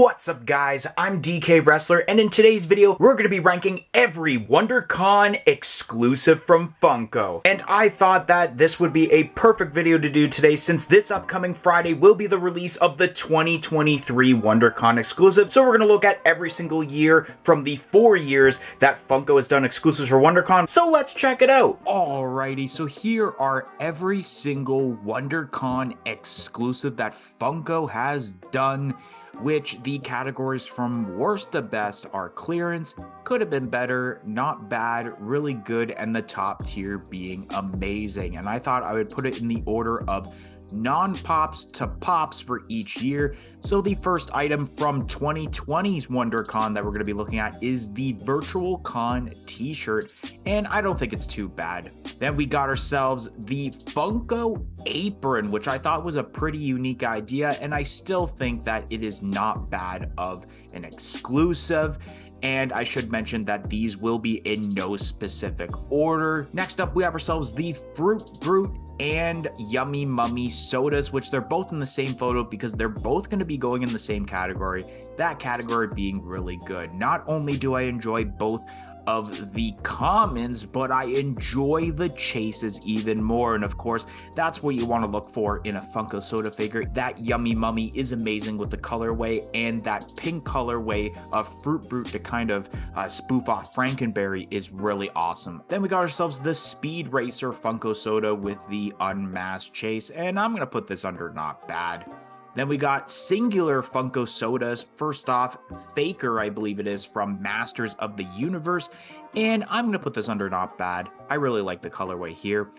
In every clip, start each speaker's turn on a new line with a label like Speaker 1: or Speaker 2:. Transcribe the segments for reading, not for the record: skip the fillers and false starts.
Speaker 1: What's up guys, I'm DK Wrestler, and in today's video, we're going to be ranking every WonderCon exclusive from Funko. And I thought that this would be a perfect video to do today since this upcoming Friday will be the release of the 2023 WonderCon exclusive. So we're going to look at every single year from the 4 years that Funko has done exclusives for WonderCon, so let's check it out.
Speaker 2: Alrighty, so here are every single WonderCon exclusive that Funko has done, which the categories from worst to best are clearance, could have been better, not bad, really good, and the top tier being amazing. And I thought I would put it in the order of non-pops to pops for each year. So the first item from 2020's WonderCon that we're going to be looking at is the Virtual Con t-shirt, and I don't think it's too bad. Then we got ourselves the Funko apron, which I thought was a pretty unique idea, and I still think that it is not bad of an exclusive. And I should mention that these will be in no specific order. Next up, we have ourselves the Fruit Brute and Yummy Mummy sodas, which they're both in the same photo because they're both going to be going in the same category. That category being really good. Not only do I enjoy both of the commons, but I enjoy the chases even more. And of course, that's what you want to look for in a Funko soda figure. That Yummy Mummy is amazing with the colorway, and that pink colorway of Fruit Brute to kind of spoof off Frankenberry is really awesome. Then we got ourselves the Speed Racer Funko soda with the unmasked chase, and I'm gonna put this under not bad. Then we got singular Funko sodas. First off, Faker, I believe it is, from Masters of the Universe. And I'm going to put this under not bad. I really like the colorway here.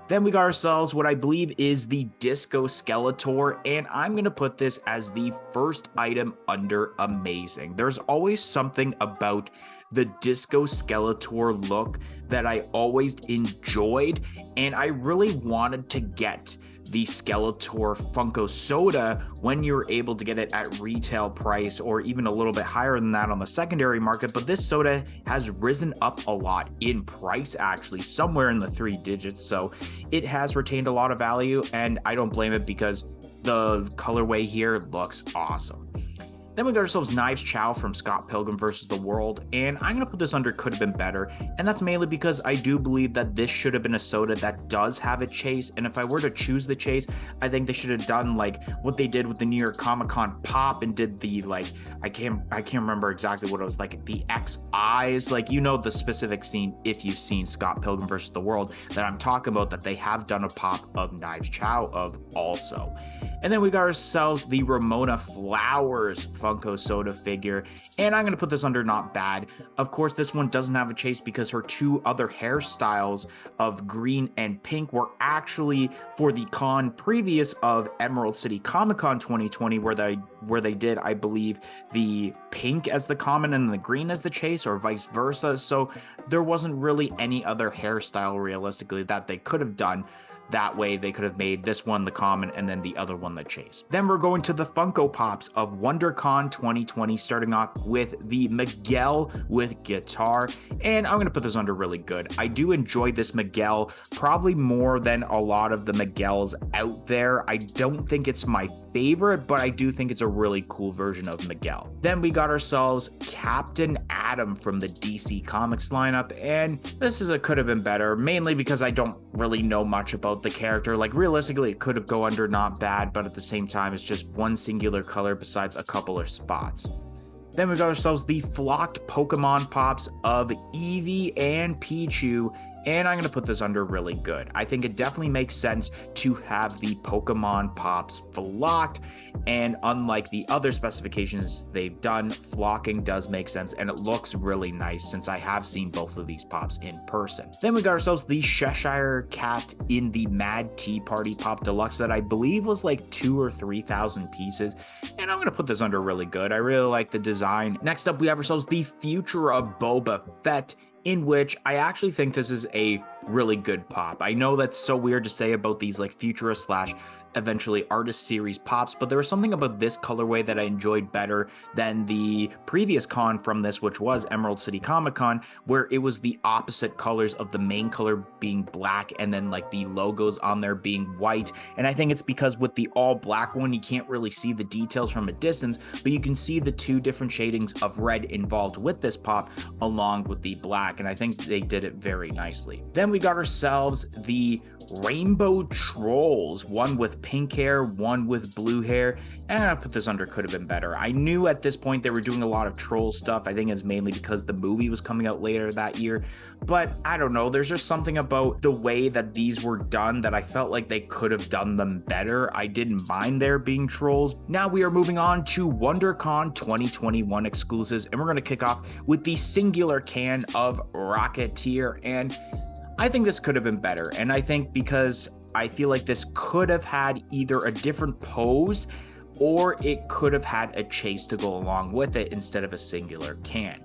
Speaker 2: Then we got ourselves what I believe is the Disco Skeletor. And I'm going to put this as the first item under amazing. There's always something about the Disco Skeletor look that I always enjoyed. And I really wanted to get the Skeletor Funko soda when you're able to get it at retail price or even a little bit higher than that on the secondary market. But this soda has risen up a lot in price, actually somewhere in the 3 digits. So it has retained a lot of value, and I don't blame it because the colorway here looks awesome. Then we got ourselves Knives Chow from Scott Pilgrim vs. the World, and I'm going to put this under could have been better, and that's mainly because I do believe that this should have been a soda that does have a chase, and if I were to choose the chase, I think they should have done like what they did with the New York Comic Con pop and did the like, I can't remember exactly what it was, like the X eyes, like, you know, the specific scene if you've seen Scott Pilgrim vs. the World that I'm talking about, that they have done a pop of Knives Chow of also. And then we got ourselves the Ramona Flowers Funko soda figure, and I'm going to put this under not bad. Of course, this one doesn't have a chase because her 2 other hairstyles of green and pink were actually for the con previous of Emerald City Comic Con 2020, where they did, I believe, the pink as the common and the green as the chase, or vice versa. So there wasn't really any other hairstyle realistically that they could have done. That way, they could have made this one the common and then the other one the chase. Then we're going to the Funko Pops of WonderCon 2020, starting off with the Miguel with guitar. And I'm going to put this under really good. I do enjoy this Miguel probably more than a lot of the Miguels out there. I don't think it's my favorite, but I do think it's a really cool version of Miguel. Then we got ourselves Captain Atom from the DC Comics lineup, and this is a could have been better, mainly because I don't really know much about the character. Like, realistically, it could have go under not bad, but at the same time, it's just one singular color besides a couple of spots. Then we got ourselves the flocked Pokemon Pops of Eevee and Pichu, and I'm going to put this under really good. I think it definitely makes sense to have the Pokemon Pops flocked, and unlike the other specifications they've done, flocking does make sense, and it looks really nice since I have seen both of these Pops in person. Then we got ourselves the Cheshire Cat in the Mad Tea Party Pop Deluxe that I believe was like 2,000 or 3,000 pieces, and I'm going to put this under really good. I really like the design. Next up, we have ourselves the Future of Boba Fett, in which I actually think this is a really good pop. I know that's so weird to say about these like futurist slash eventually artist series pops, but there was something about this colorway that I enjoyed better than the previous con from this, which was Emerald City Comic Con, where it was the opposite colors of the main color being black and then like the logos on there being white. And I think it's because with the all black one, you can't really see the details from a distance, but you can see the two different shadings of red involved with this pop along with the black, and I think they did it very nicely. Then we got ourselves the Rainbow Trolls, one with pink hair, one with blue hair, and I put this under could have been better. I knew at this point they were doing a lot of troll stuff. I think it's mainly because the movie was coming out later that year, but I don't know, there's just something about the way that these were done that I felt like they could have done them better. I didn't mind there being trolls. Now we are moving on to WonderCon 2021 exclusives, and we're going to kick off with the singular can of Rocketeer, and I think this could have been better, and I think because I feel like this could have had either a different pose or it could have had a chase to go along with it instead of a singular can.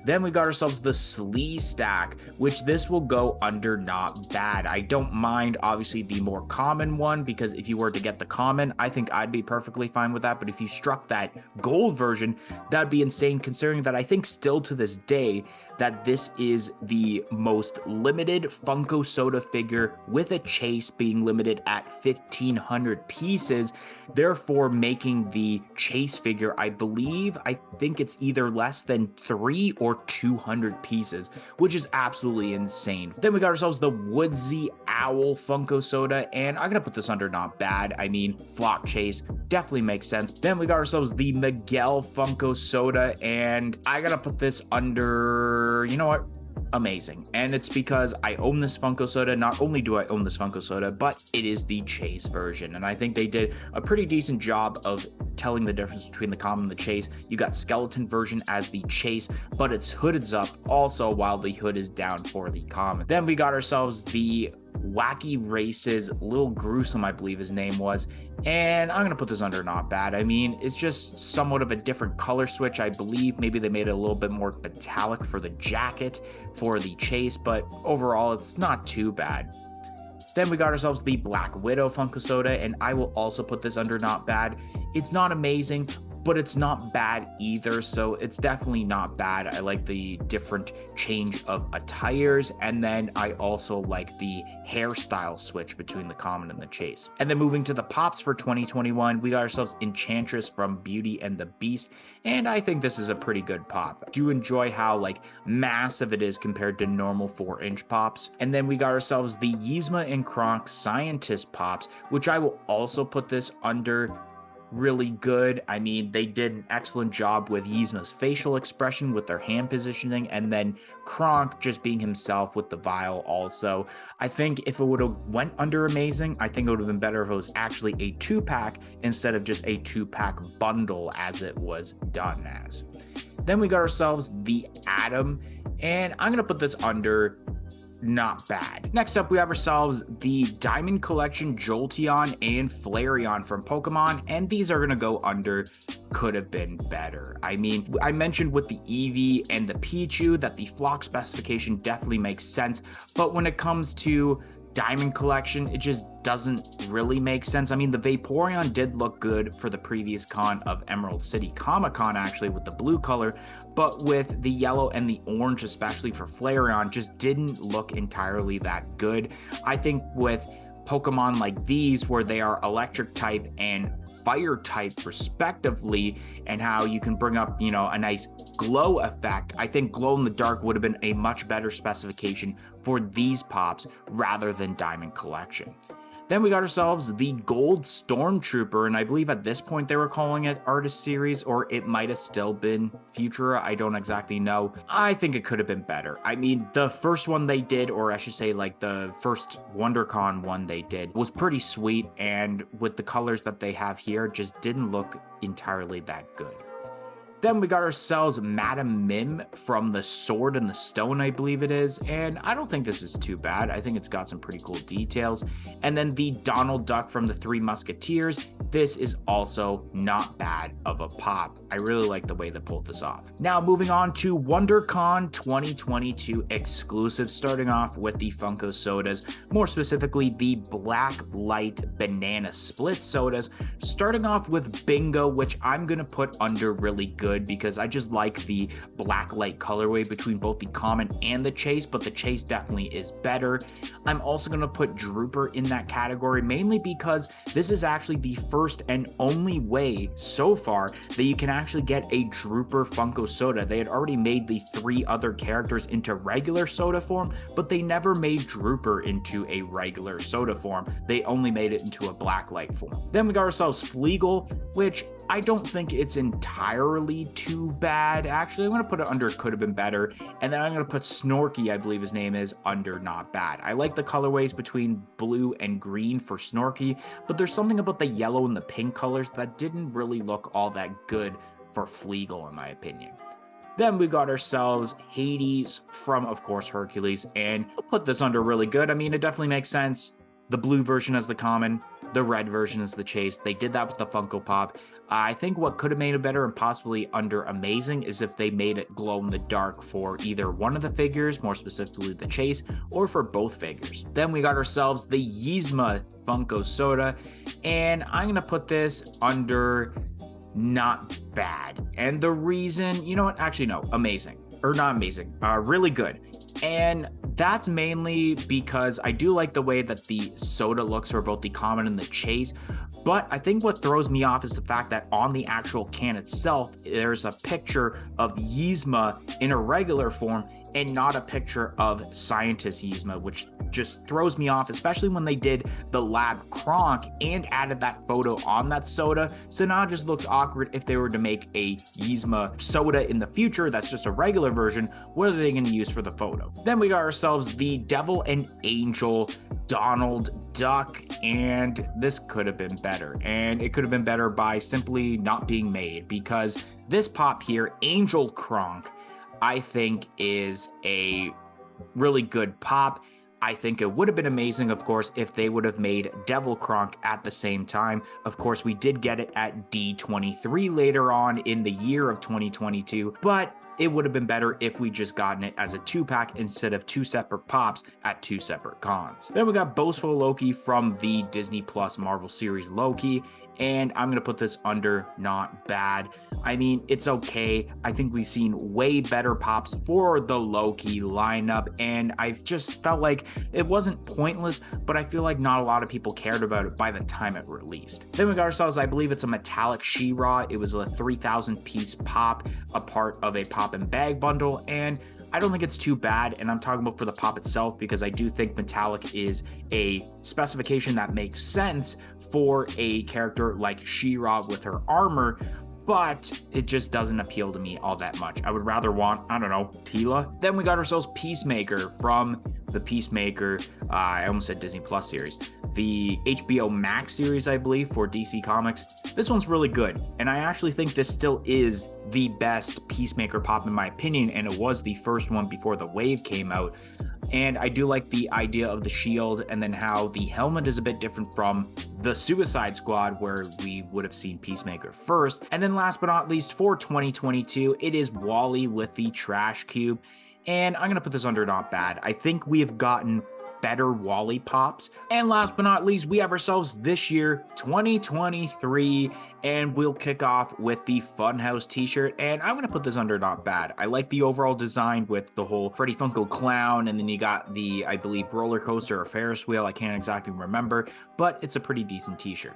Speaker 2: Then we got ourselves the Slee Stack, which this will go under not bad. I don't mind, obviously, the more common one, because if you were to get the common, I think I'd be perfectly fine with that. But if you struck that gold version, that'd be insane, considering that I think still to this day that this is the most limited Funko Soda figure with a chase being limited at 1,500 pieces, therefore making the chase figure, I think it's either less than 3 or 200 pieces, which is absolutely insane. Then we got ourselves the Woodsy Owl Funko Soda, and I'm gonna put this under not bad. I mean, flock chase definitely makes sense. Then we got ourselves the Miguel Funko Soda, and I gotta put this under, you know what, amazing. And it's because I own this Funko Soda. Not only do I own this Funko Soda, but it is the chase version, and I think they did a pretty decent job of telling the difference between the common and the chase. You got skeleton version as the chase, but its hood is up also while the hood is down for the common. Then we got ourselves the Wacky Races Little Gruesome, I believe his name was, and I'm gonna put this under not bad. I mean, it's just somewhat of a different color switch. I believe maybe they made it a little bit more metallic for the jacket for the chase, but overall it's not too bad. Then we got ourselves the Black Widow Funko Soda, and I will also put this under not bad. It's not amazing, but it's not bad either, so it's definitely not bad. I like the different change of attires, and then I also like the hairstyle switch between the common and the chase. And then moving to the pops for 2021, we got ourselves Enchantress from Beauty and the Beast, and I think this is a pretty good pop. I do enjoy how like massive it is compared to normal 4-inch pops. And then we got ourselves the Yzma and Kronk Scientist pops, which I will also put this under really good. I mean, they did an excellent job with Yzma's facial expression with their hand positioning, and then Kronk just being himself with the vial also. I think if it would have went under amazing, I think it would have been better if it was actually a 2-pack instead of just a 2-pack bundle as it was done as. Then we got ourselves the Atom, and I'm gonna put this under not bad. Next up, we have ourselves the Diamond Collection Jolteon and Flareon from Pokemon, and these are gonna go under could have been better. I mean, I mentioned with the Eevee and the Pichu that the flock specification definitely makes sense, but when it comes to Diamond Collection, it just doesn't really make sense. I mean, the Vaporeon did look good for the previous con of Emerald City Comic Con, actually, with the blue color, but with the yellow and the orange, especially for Flareon, just didn't look entirely that good. I think with Pokemon like these, where they are electric type and fire type respectively, and how you can bring up, you know, a nice glow effect, I think glow in the dark would have been a much better specification for these pops rather than Diamond Collection. Then we got ourselves the Gold Stormtrooper, and I believe at this point they were calling it Artist Series, or it might have still been Futura, I don't exactly know. I think it could have been better. I mean, the first one they did, or I should say like the first WonderCon one they did, was pretty sweet, and with the colors that they have here, just didn't look entirely that good. Then we got ourselves Madam Mim from The Sword and the Stone, I believe it is, and I don't think this is too bad. I think it's got some pretty cool details. And then the Donald Duck from the Three Musketeers. This is also not bad of a pop. I really like the way they pulled this off. Now moving on to WonderCon 2022 exclusives, starting off with the Funko sodas, more specifically the Black Light Banana Split sodas, starting off with Bingo, which I'm gonna put under really good because I just like the Black Light colorway between both the common and the chase, but the chase definitely is better. I'm also gonna put Drooper in that category, mainly because this is actually the first and only way so far that you can actually get a Drooper Funko soda. They had already made the 3 other characters into regular soda form, but they never made Drooper into a regular soda form. They only made it into a Black Light form. Then we got ourselves Fleagle, which I don't think it's entirely too bad. Actually, I'm going to put it under could have been better. And then I'm going to put Snorky, I believe his name is, under not bad. I like the colorways between blue and green for Snorky, but there's something about the yellow and the pink colors that didn't really look all that good for Fleagle, in my opinion. Then we got ourselves Hades from, of course, Hercules, and I'll put this under really good. I mean, it definitely makes sense. The blue version is the common, the red version is the chase. They did that with the Funko Pop. I think what could have made it better and possibly under amazing is if they made it glow in the dark for either one of the figures, more specifically the chase, or for both figures. Then we got ourselves the Yzma Funko Soda, and I'm going to put this under not bad. And the reason, you know what? Actually, no, amazing. Or not amazing, really good. And that's mainly because I do like the way that the soda looks for both the common and the chase, but I think what throws me off is the fact that on the actual can itself, there's a picture of Yzma in a regular form and not a picture of Scientist Yzma, which just throws me off, especially when they did the Lab Kronk and added that photo on that soda. So now it just looks awkward if they were to make a Yzma soda in the future that's just a regular version. What are they going to use for the photo? Then we got ourselves the Devil and Angel Donald Duck, and this could have been better. And it could have been better by simply not being made, because this pop here, Angel Kronk, I think is a really good pop. I think it would have been amazing, of course, if they would have made Devil Kronk at the same time. Of course, we did get it at D23 later on in the year of 2022, but it would have been better if we just gotten it as a 2-pack instead of 2 separate pops at 2 separate cons. Then we got Boastful Loki from the Disney Plus Marvel series Loki, and I'm going to put this under not bad. I mean, it's okay. I think we've seen way better pops for the Loki lineup, and I've just felt like it wasn't pointless, but I feel like not a lot of people cared about it by the time it released. Then we got ourselves, I believe it's a metallic She-Ra. It was a 3,000 piece pop, a part of a pop and bag bundle, and I don't think it's too bad, and I'm talking about for the pop itself because I do think metallic is a specification that makes sense for a character like She-Ra with her armor, but it just doesn't appeal to me all that much. I would rather want, I don't know, Tila. Then we got ourselves Peacemaker from the Peacemaker, I almost said Disney Plus series, the HBO Max series, I believe, for DC Comics. This one's really good, and I actually think this still is the best Peacemaker pop in my opinion, and it was the first one before the wave came out. And I do like the idea of the shield and then how the helmet is a bit different from the Suicide Squad, where we would have seen Peacemaker first. And then last but not least, for 2022, it is Wally with the Trash Cube. And I'm going to put this under not bad. I think we have gotten better Wally pops. And last but not least, we have ourselves this year, 2023, and we'll kick off with the Funhouse t-shirt, and I'm going to put this under not bad. I like the overall design with the whole Freddy Funko clown, and then you got the, I believe, roller coaster or Ferris wheel, I can't exactly remember, but it's a pretty decent t-shirt.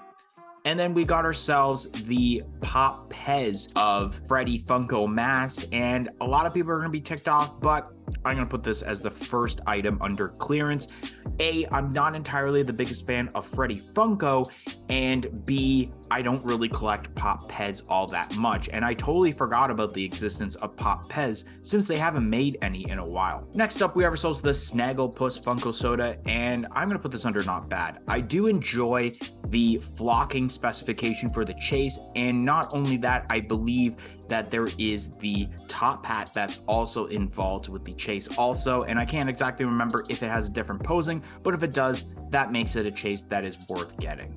Speaker 2: And then we got ourselves the Pop Pez of Freddy Funko mask, and a lot of people are going to be ticked off, but I'm going to put this as the first item under clearance. A, I'm not entirely the biggest fan of Freddy Funko, and B, I don't really collect Pop Pez all that much, and I totally forgot about the existence of Pop Pez since they haven't made any in a while. Next up, we have ourselves the Snagglepuss Funko Soda, and I'm gonna put this under not bad. I do enjoy the flocking specification for the chase, and not only that, I believe that there is the top hat that's also involved with the chase also, and I can't exactly remember if it has different posing, but if it does, that makes it a chase that is worth getting.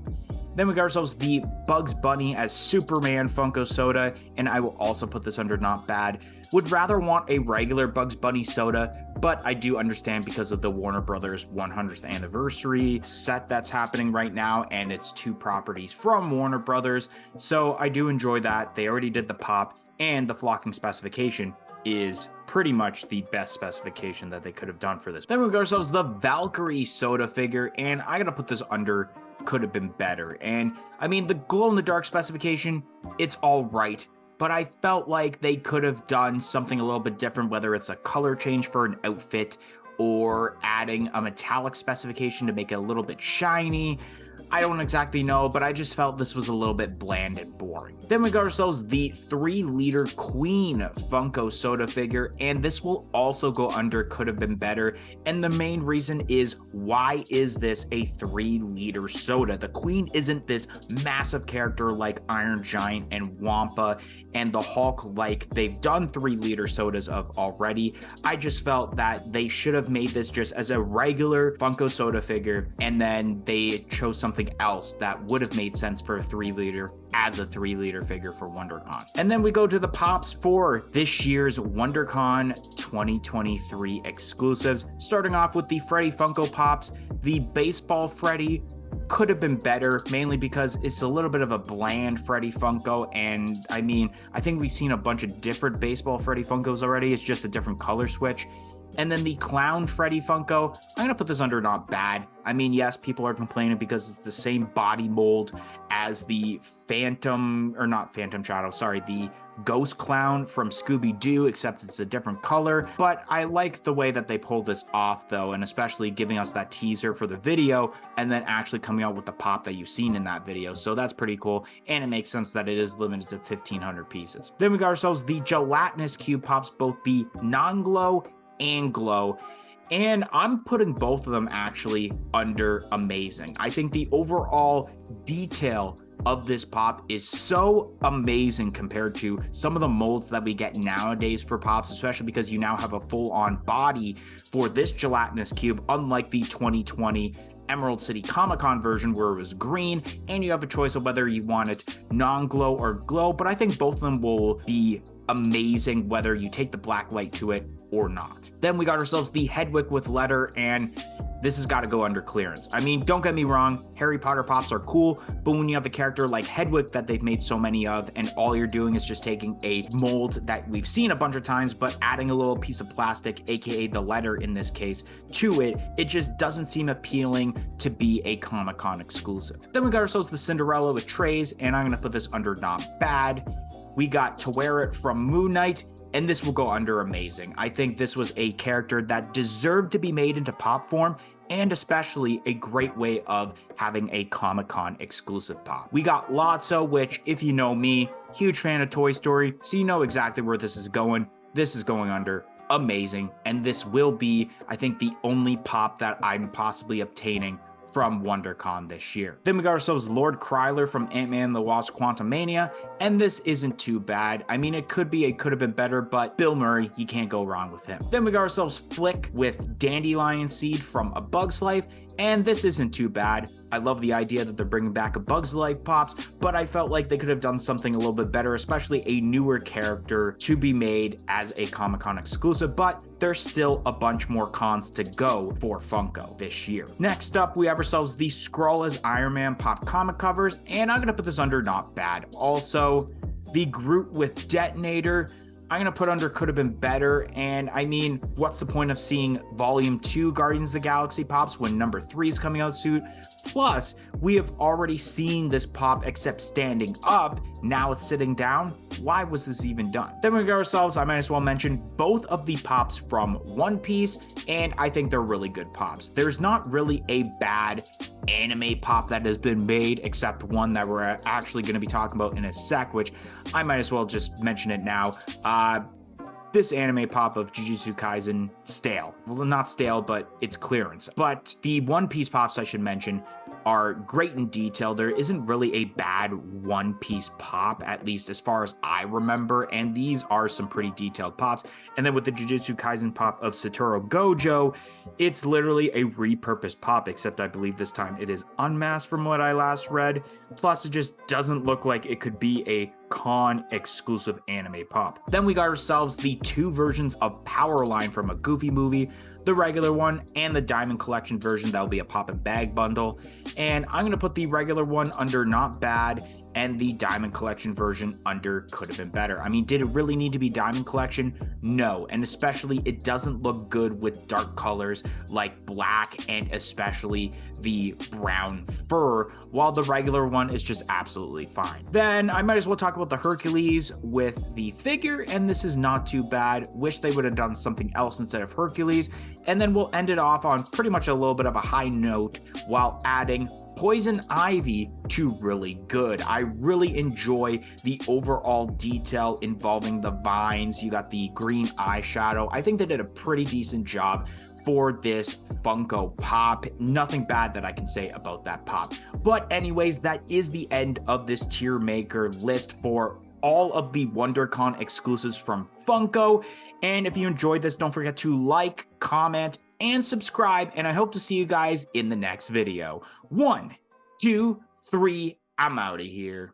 Speaker 2: Then we got ourselves the Bugs Bunny as Superman Funko Soda, and I will also put this under not bad. Would rather want a regular Bugs Bunny soda, but I do understand because of the Warner Brothers 100th anniversary set that's happening right now, and it's 2 properties from Warner Brothers, so I do enjoy that. They already did the pop, and the flocking specification is pretty much the best specification that they could have done for this. Then we got ourselves the Valkyrie soda figure, and I gotta put this under could have been better. And I mean, the glow-in-the-dark specification, it's all right, but I felt like they could have done something a little bit different, whether it's a color change for an outfit or adding a metallic specification to make it a little bit shiny. I don't exactly know, but I just felt this was a little bit bland and boring. Then we got ourselves the 3-liter Queen Funko soda figure, and this will also go under could have been better. And the main reason is, why is this a 3-liter soda? The Queen isn't this massive character like Iron Giant and Wampa and the Hulk like they've done 3-liter sodas of already. I just felt that they should have made this just as a regular Funko soda figure, and then they chose something else that would have made sense for a 3-liter as a 3-liter figure for WonderCon. And then we go to the pops for this year's WonderCon 2023 exclusives, starting off with the Freddy Funko Pops. The baseball Freddy could have been better, mainly because it's a little bit of a bland Freddy Funko, and I mean, I think we've seen a bunch of different baseball Freddy Funkos already. It's just a different color switch. And then the Clown Freddy Funko, I'm gonna put this under not bad. I mean, yes, people are complaining because it's the same body mold as the the Ghost Clown from Scooby-Doo, except it's a different color. But I like the way that they pulled this off though, and especially giving us that teaser for the video and then actually coming out with the pop that you've seen in that video. So that's pretty cool, and it makes sense that it is limited to 1,500 pieces. Then we got ourselves the Gelatinous Cube Pops, both the non-glow and glow, and I'm putting both of them actually under amazing. I think the overall detail of this pop is so amazing compared to some of the molds that we get nowadays for pops, especially because you now have a full-on body for this Gelatinous Cube, unlike the 2020 Emerald City Comic-Con version where it was green, and you have a choice of whether you want it non-glow or glow, but I think both of them will be amazing whether you take the black light to it or not. Then we got ourselves the Hedwig with letter, and this has got to go under clearance. I mean, don't get me wrong, Harry Potter pops are cool, but when you have a character like Hedwig that they've made so many of, and all you're doing is just taking a mold that we've seen a bunch of times, but adding a little piece of plastic, aka the letter in this case, to it, it just doesn't seem appealing to be a Comic-Con exclusive. Then we got ourselves the Cinderella with trays, and I'm gonna put this under not bad. We got To Wear It from Moon Knight, and this will go under amazing. I think this was a character that deserved to be made into pop form, and especially a great way of having a Comic-Con exclusive pop. We got Lotso, which, if you know me, huge fan of Toy Story, so you know exactly where this is going. This is going under amazing, and this will be, I think, the only pop that I'm possibly obtaining from WonderCon this year. Then we got ourselves Lord Kryler from Ant-Man and the Wasp: Quantumania, and this isn't too bad. I mean, it could have been better, but Bill Murray, you can't go wrong with him. Then we got ourselves Flick with Dandelion Seed from A Bug's Life, and this isn't too bad. I love the idea that they're bringing back A Bug's Life pops, but I felt like they could have done something a little bit better, especially a newer character to be made as a Comic-Con exclusive, but there's still a bunch more cons to go for Funko this year. Next up, we have ourselves the Skrull as Iron Man pop comic covers, and I'm gonna put this under not bad. Also, the Groot with Detonator, I'm gonna put under could have been better, and I mean, what's the point of seeing Volume 2 Guardians of the Galaxy pops when number 3 is coming out soon? Plus, we have already seen this pop except standing up. Now it's sitting down. Why was this even done? Then we got ourselves, I might as well mention both of the pops from One Piece, and I think they're really good pops. There's not really a bad anime pop that has been made, except one that we're actually going to be talking about in a sec, which I might as well just mention it now. This anime pop of Jujutsu Kaisen, stale. Well, not stale, but it's clearance. But the One Piece pops I should mention are great in detail. There isn't really a bad One Piece pop, at least as far as I remember, and these are some pretty detailed pops. And then with the Jujutsu Kaisen pop of Satoru Gojo, it's literally a repurposed pop, except I believe this time it is unmasked from what I last read. Plus, it just doesn't look like it could be a con exclusive anime pop. Then we got ourselves the two versions of Powerline from a Goofy movie, the regular one and the Diamond Collection version. That'll be a pop and bag bundle. And I'm going to put the regular one under not bad and the Diamond Collection version under could have been better. I mean, did it really need to be Diamond Collection? No, and especially it doesn't look good with dark colors like black and especially the brown fur, while the regular one is just absolutely fine. Then I might as well talk about the Hercules with the figure, and this is not too bad. Wish they would have done something else instead of Hercules, and then we'll end it off on pretty much a little bit of a high note while adding Poison Ivy to really good. I really enjoy the overall detail involving the vines. You got the green eyeshadow. I think they did a pretty decent job for this Funko Pop. Nothing bad that I can say about that pop. But anyways, that is the end of this tier maker list for all of the WonderCon exclusives from Funko. And if you enjoyed this, don't forget to like, comment, and subscribe, and I hope to see you guys in the next video. 1, 2, 3, I'm out of here.